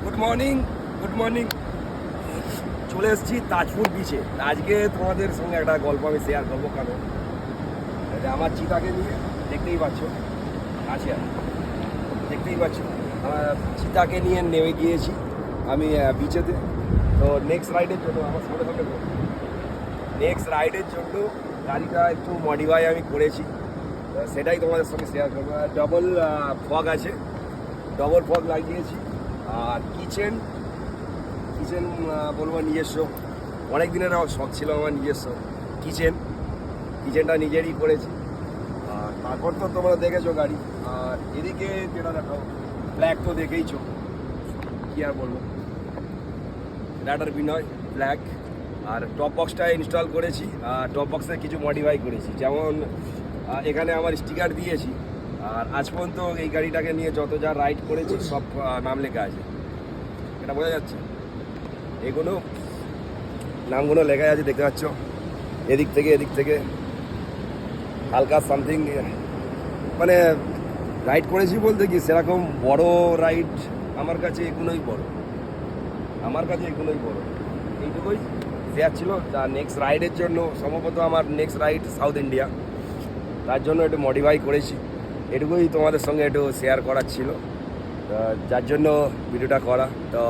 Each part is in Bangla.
গুড মর্নিং চলে এসেছি তাজপুর বিচে। আজকে তোমাদের সঙ্গে একটা গল্প আমি শেয়ার করবো, কারণ আমার চিতাকে নিয়ে দেখতেই পাচ্ছ আছে, দেখতেই পাচ্ছ আমার চিতাকে নিয়ে নেমে গিয়েছি আমি বিচেতে। তো নেক্সট রাইডের জন্য আমার সামনে নেক্সট রাইডের জন্য গাড়িটা একটু মডিফাই আমি করেছি, সেটাই তোমাদের সঙ্গে শেয়ার করবো। ডবল ফগ আছে, ডবল ফগ লাগিয়েছি। আর কিচেন বলবো নিজস্ব, অনেক দিনের আমার শখ ছিল আমার নিজস্ব কিচেনটা নিজেরই করেছি। আর তারপর তো তোমরা দেখেছো গাড়ি। আর এদিকে যেটা দেখো ব্ল্যাক তো দেখেইছো, কি আর বলবো, রাডার বিনয় ব্ল্যাক। আর টপ বক্সটা ইনস্টল করেছি, আর টপ বক্সে কিছু মডিফাই করেছি, যেমন এখানে আমার স্টিকার দিয়েছি। আর আজ পর্যন্ত এই গাড়িটাকে নিয়ে যত যা রাইড করেছি সব নাম লেখা আছে, এটা বোঝা যাচ্ছে। এগুলো নামগুলো লেখা আছে, দেখতে পাচ্ছ এদিক থেকে হালকা সামথিং। মানে রাইড করেছি বলতে কি সেরকম বড় রাইড আমার কাছে এগুলোই বড়, এইটুকুই শেয়ার ছিল। তা নেক্সট রাইডের জন্য সম্ভবত আমার নেক্সট রাইড সাউথ ইন্ডিয়া, তার জন্য একটু মডিফাই করেছি। এটুকুই তোমাদের সঙ্গে একটু শেয়ার করার ছিল, যার জন্য ভিডিওটা করা। তো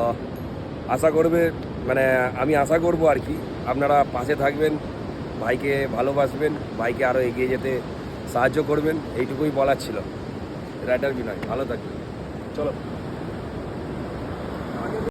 আমি আশা করবো আর কি আপনারা পাশে থাকবেন, ভাইকে ভালোবাসবেন, ভাইকে আরও এগিয়ে যেতে সাহায্য করবেন, এইটুকুই বলার ছিল। রাইডার বিনয়, ভালো থাকবেন, চলো।